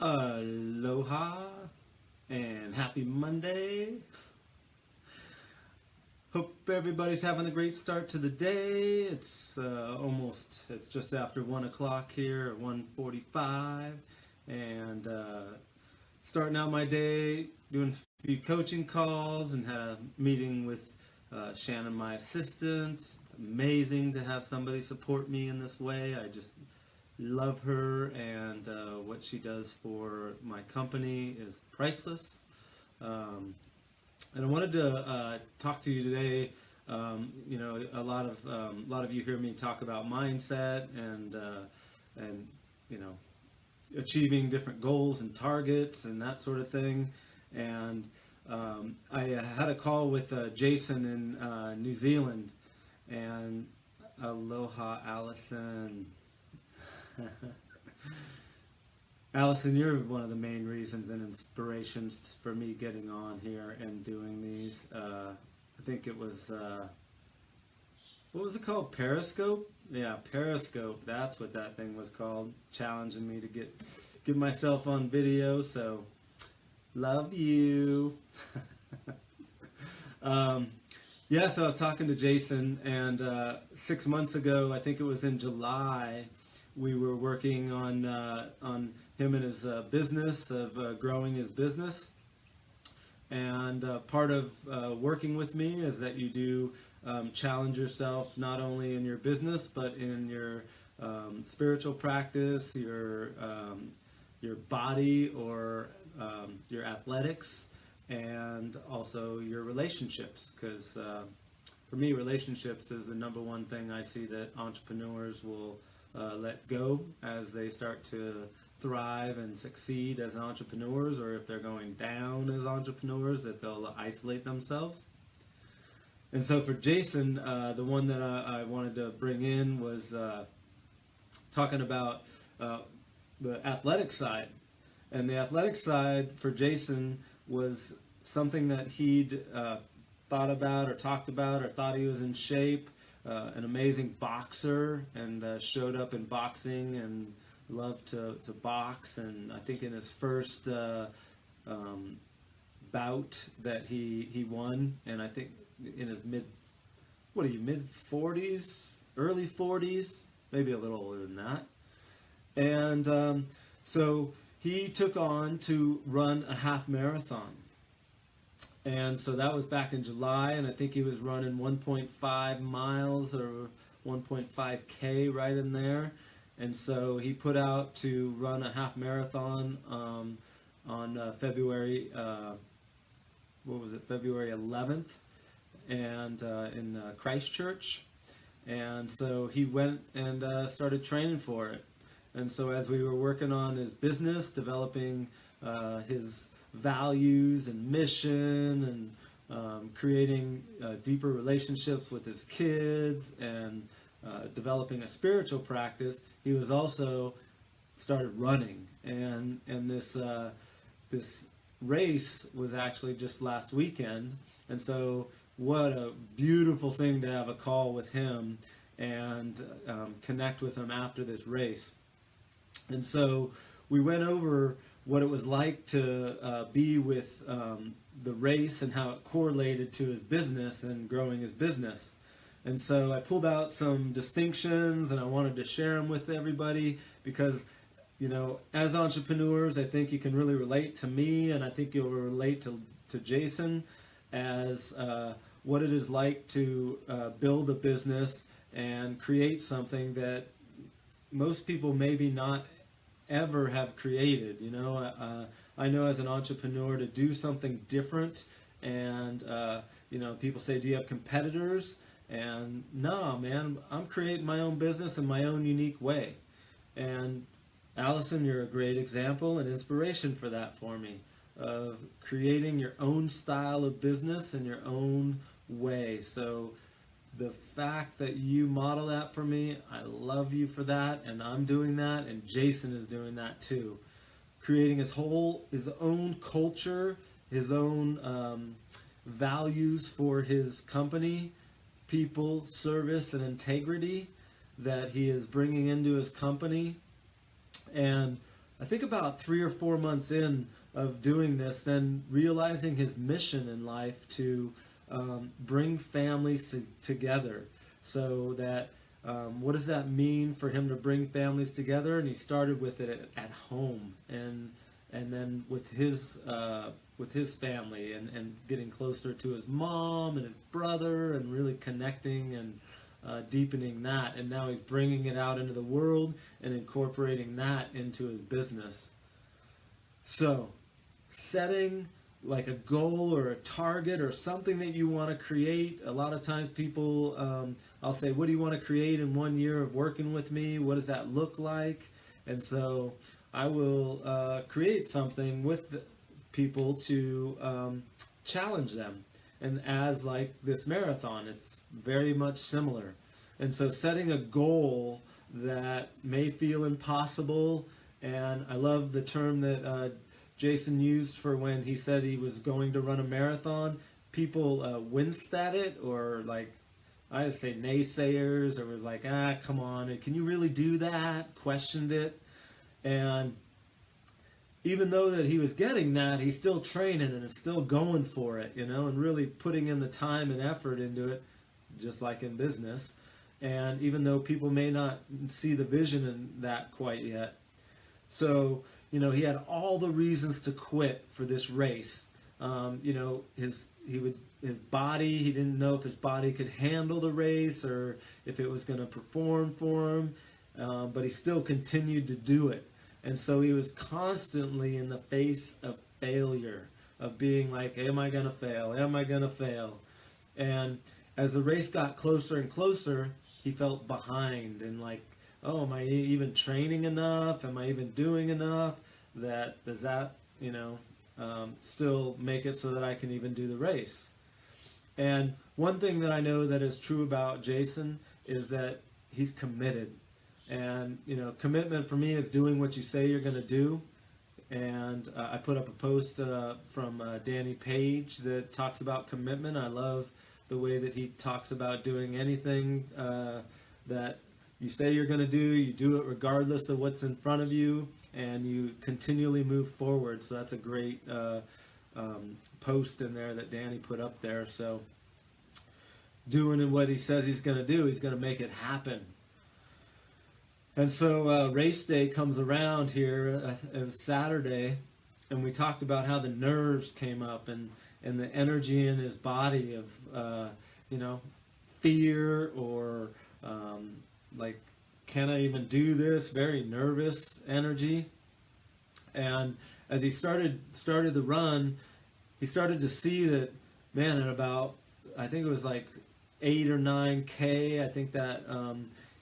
Aloha and happy Monday. Hope everybody's having a great start to the day. It's just after 1 o'clock here at 1:45, and starting out my day doing a few coaching calls and had a meeting with Shannon, my assistant. Amazing to have somebody support me in this way. I just love her, and what she does for my company is priceless. And I wanted to talk to you today. A lot of you hear me talk about mindset and achieving different goals and targets and that sort of thing. And I had a call with Jason in New Zealand, and aloha, Allison. Allison, you're one of the main reasons and inspirations for me getting on here and doing these. I think it was, what was it called? Periscope? Yeah, Periscope. That's what that thing was called. Challenging me to get myself on video. So, love you. So I was talking to Jason, and 6 months ago, I think it was in July, we were working on him and his business, of growing his business. And part of working with me is that you do challenge yourself not only in your business, but in your spiritual practice, your body, or your athletics, and also your relationships. Because for me, relationships is the number one thing I see that entrepreneurs will let go as they start to thrive and succeed as entrepreneurs, or if they're going down as entrepreneurs, that they'll isolate themselves. And so for Jason, the one that I wanted to bring in was talking about the athletic side. And the athletic side for Jason was something that he'd thought about or talked about, or thought he was in shape. An amazing boxer, and showed up in boxing and loved to box. And I think in his first bout that he won, and I think in his mid 40s, early 40s, maybe a little older than that. And so he took on to run a half marathon. And so that was back in July, and I think he was running 1.5 miles or 1.5K right in there. And so he put out to run a half marathon on February, February 11th, and in Christchurch. And so he went and started training for it. And so as we were working on his business, developing his values and mission, and creating deeper relationships with his kids, and developing a spiritual practice, he was also started running. And this race was actually just last weekend. And so what a beautiful thing to have a call with him and connect with him after this race. And so we went over what it was like to be with the race, and how it correlated to his business and growing his business. And so I pulled out some distinctions, and I wanted to share them with everybody, because as entrepreneurs, I think you can really relate to me, and I think you'll relate to Jason, as what it is like to build a business and create something that most people maybe not ever have created. I know as an entrepreneur, to do something different, and people say, do you have competitors? And no, man, I'm creating my own business in my own unique way. And Allison, you're a great example and inspiration for that for me, of creating your own style of business in your own way. So the fact that you model that for me, I love you for that, and I'm doing that, and Jason is doing that too. Creating his own culture, his own values for his company, people, service, and integrity that he is bringing into his company. And I think about 3 or 4 months in of doing this, then realizing his mission in life to bring families together. So that what does that mean for him to bring families together? And he started with it at home, and then with his family, and getting closer to his mom and his brother, and really connecting and deepening that. And now he's bringing it out into the world and incorporating that into his business. So setting like a goal or a target or something that you want to create. A lot of times people, I'll say, what do you want to create in 1 year of working with me? What does that look like? And so I will create something with people to challenge them. And as like this marathon, it's very much similar. And so setting a goal that may feel impossible, and I love the term that Jason used for when he said he was going to run a marathon. People winced at it, or like, I would say naysayers, or was like, come on, can you really do that? Questioned it. And even though that he was getting that, he's still training and is still going for it, and really putting in the time and effort into it, just like in business. And even though people may not see the vision in that quite yet. So, he had all the reasons to quit for this race. His body, he didn't know if his body could handle the race or if it was going to perform for him, but he still continued to do it. And so he was constantly in the face of failure, of being like, am I going to fail? Am I going to fail? And as the race got closer and closer, he felt behind and like, oh, am I even training enough? Am I even doing enough? Does that still make it so that I can even do the race? And one thing that I know that is true about Jason is that he's committed. And, commitment for me is doing what you say you're going to do. And I put up a post from Danny Page that talks about commitment. I love the way that he talks about doing anything that you say you're going to do. You do it regardless of what's in front of you, and you continually move forward. So that's a great post in there that Danny put up there. So doing what he says he's going to do, he's going to make it happen. And so race day comes around here. It was Saturday, and we talked about how the nerves came up and the energy in his body of, fear or like, can I even do this? Very nervous energy. And as he started the run, he started to see that, man, at about, I think it was like 8 or 9K, I think that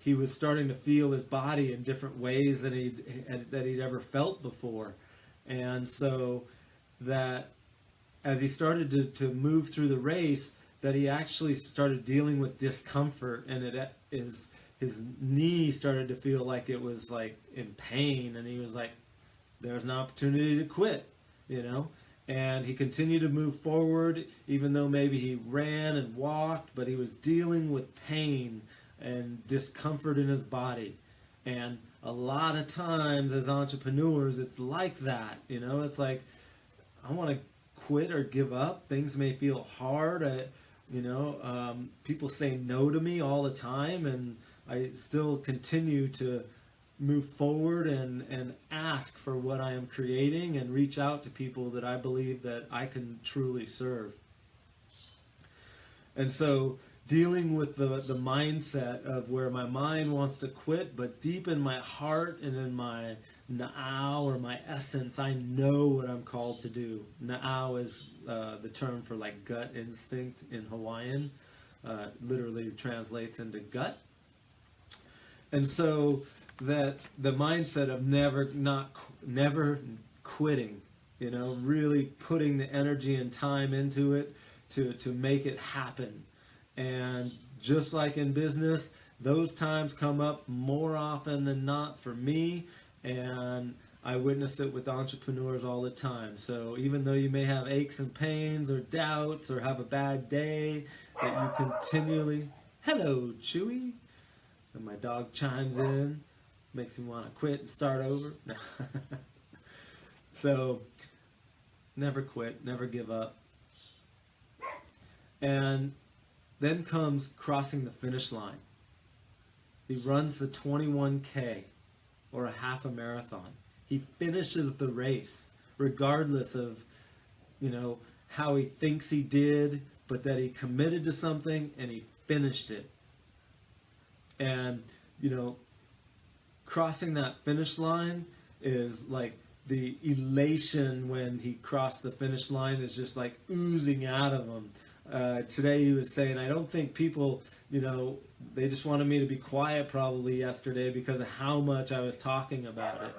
he was starting to feel his body in different ways that he'd ever felt before. And so that as he started to move through the race, that he actually started dealing with discomfort, and his knee started to feel like it was like in pain, and he was like, there's an opportunity to quit, and he continued to move forward, even though maybe he ran and walked, but he was dealing with pain and discomfort in his body. And a lot of times as entrepreneurs, it's like that, it's like, I want to quit or give up. Things may feel hard. People say no to me all the time, and I still continue to move forward and ask for what I am creating and reach out to people that I believe that I can truly serve. And so dealing with the mindset of where my mind wants to quit, but deep in my heart and in my na'au, or my essence, I know what I'm called to do. Na'au is the term for like gut instinct in Hawaiian. Literally translates into gut. And so that the mindset of never quitting, really putting the energy and time into it to make it happen. And just like in business, those times come up more often than not for me, and I witness it with entrepreneurs all the time. So even though you may have aches and pains or doubts or have a bad day, that you continually, hello, Chewy, and my dog chimes in, makes me want to quit and start over. So never quit, never give up. And then comes crossing the finish line. He runs the 21K or a half a marathon. He finishes the race regardless of, how he thinks he did, but that he committed to something and he finished it. And, crossing that finish line is like the elation when he crossed the finish line is just like oozing out of him. Today he was saying, I don't think people, they just wanted me to be quiet probably yesterday because of how much I was talking about it.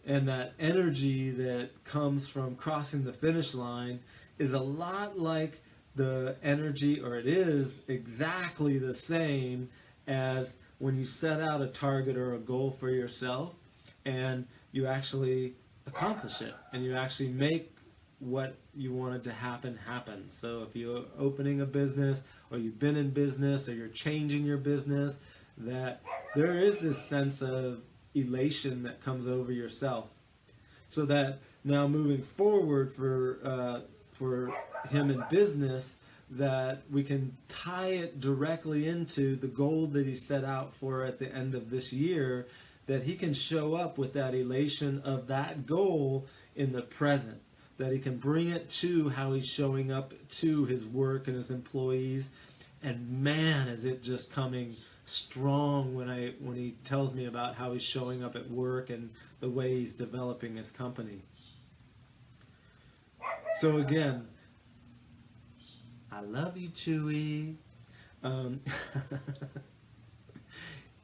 And that energy that comes from crossing the finish line is a lot like the energy, or it is exactly the same as when you set out a target or a goal for yourself and you actually accomplish it and you actually make what you wanted to happen. So if you're opening a business or you've been in business or you're changing your business, that there is this sense of elation that comes over yourself. So that now moving forward for him in business, that we can tie it directly into the goal that he set out for at the end of this year, that he can show up with that elation of that goal in the present, that he can bring it to how he's showing up to his work and his employees. And man, is it just coming strong when he tells me about how he's showing up at work and the way he's developing his company. So again, I love you, Chewy.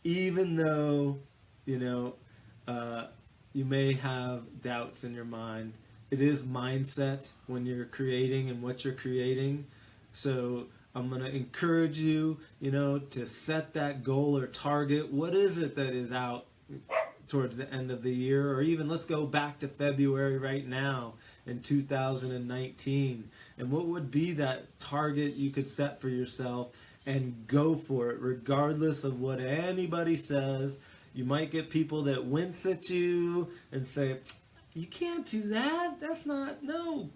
Even though, you may have doubts in your mind, it is mindset when you're creating and what you're creating. So I'm going to encourage you, to set that goal or target. What is it that is out towards the end of the year? Or even let's go back to February right now in 2019. And what would be that target you could set for yourself and go for it regardless of what anybody says? You might get people that wince at you and say, you can't do that. That's not, no.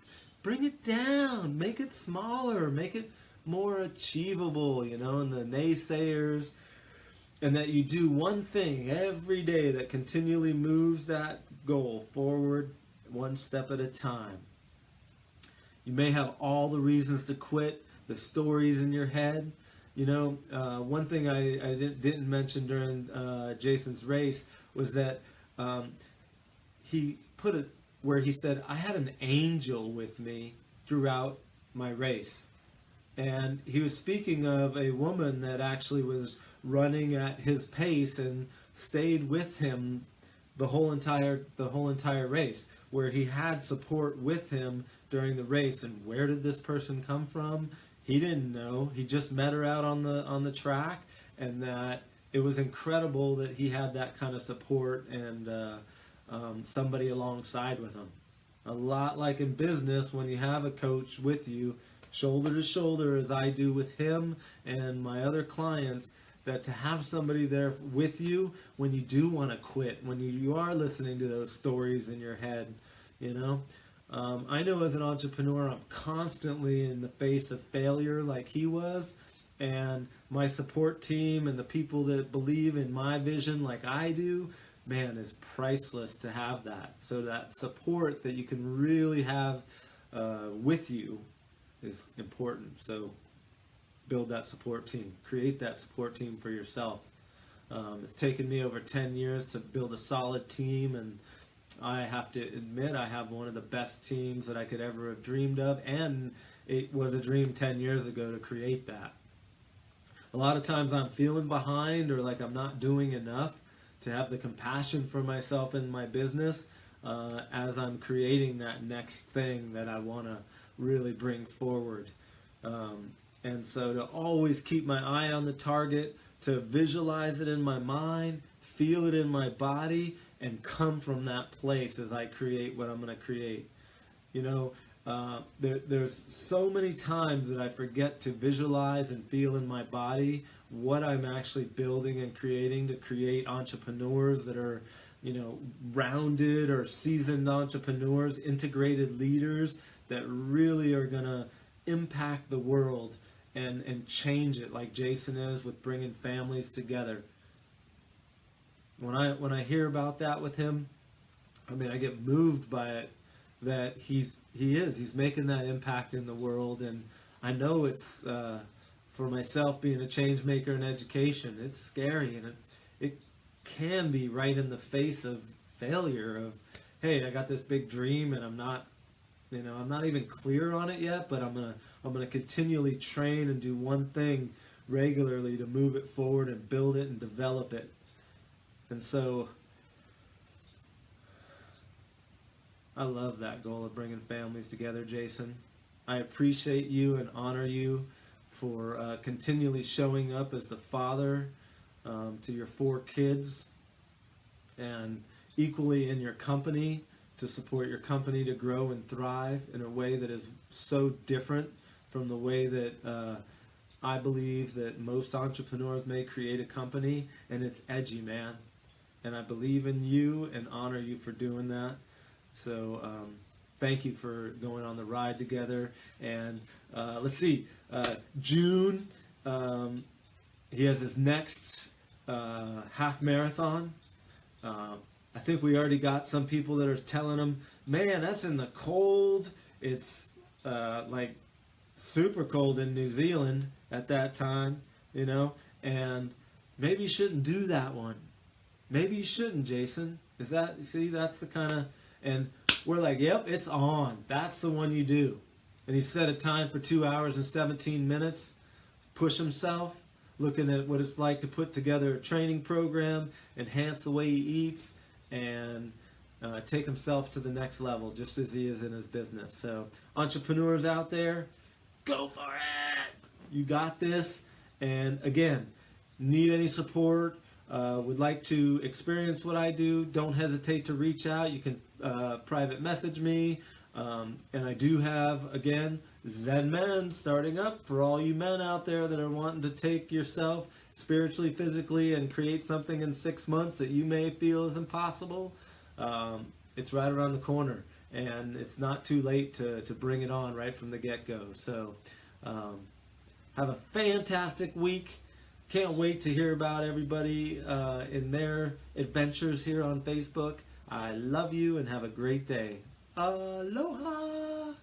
Bring it down. Make it smaller. Make it more achievable, and the naysayers. And that you do one thing every day that continually moves that goal forward one step at a time. You may have all the reasons to quit, the stories in your head. One thing I didn't mention during Jason's race was that he put it where he said, I had an angel with me throughout my race. And he was speaking of a woman that actually was running at his pace and stayed with him the whole entire race, where he had support with him during the race. And where did this person come from? He didn't know. He just met her out on the track, and that it was incredible that he had that kind of support and somebody alongside with him. A lot like in business, when you have a coach with you, shoulder to shoulder, as I do with him and my other clients, that to have somebody there with you when you do want to quit, when you are listening to those stories in your head, I know as an entrepreneur, I'm constantly in the face of failure like he was, and my support team and the people that believe in my vision like I do, man, it's priceless to have that. So that support that you can really have with you is important. So build that support team. Create that support team for yourself. It's taken me over 10 years to build a solid team, and I have to admit I have one of the best teams that I could ever have dreamed of, and it was a dream 10 years ago to create that. A lot of times I'm feeling behind or like I'm not doing enough to have the compassion for myself in my business as I'm creating that next thing that I want to really bring forward. And so to always keep my eye on the target, to visualize it in my mind, feel it in my body, and come from that place as I create what I'm going to create. There's so many times that I forget to visualize and feel in my body what I'm actually building and creating to create entrepreneurs that are rounded or seasoned entrepreneurs, integrated leaders that really are going to impact the world and change it, like Jason is with bringing families together. When I hear about that with him, I get moved by it, that he's making that impact in the world. And I know it's for myself, being a change maker in education, it's scary, and it can be right in the face of failure, of, hey, I got this big dream and I'm not even clear on it yet, but I'm gonna continually train and do one thing regularly to move it forward and build it and develop it. And so I love that goal of bringing families together, Jason. I appreciate you and honor you for continually showing up as the father to your 4 kids, and equally in your company, to support your company to grow and thrive in a way that is so different from the way that I believe that most entrepreneurs may create a company. And it's edgy, man. And I believe in you and honor you for doing that. So thank you for going on the ride together. And let's see, June, he has his next half marathon. I think we already got some people that are telling him, man, that's in the cold. It's like super cold in New Zealand at that time, and maybe you shouldn't do that one. Maybe you shouldn't, Jason. That's the kind of, and we're like, yep, it's on. That's the one you do. And he set a time for 2 hours and 17 minutes, push himself, looking at what it's like to put together a training program, enhance the way he eats, and take himself to the next level, just as he is in his business. So entrepreneurs out there, go for it. You got this. And again, need any support, would like to experience what I do, don't hesitate to reach out. You can private message me. And I do have, again, Zen Men starting up for all you men out there that are wanting to take yourself spiritually, physically, and create something in 6 months that you may feel is impossible. It's right around the corner, and it's not too late to bring it on right from the get-go. So have a fantastic week. Can't wait to hear about everybody in their adventures here on Facebook. I love you and have a great day. Aloha!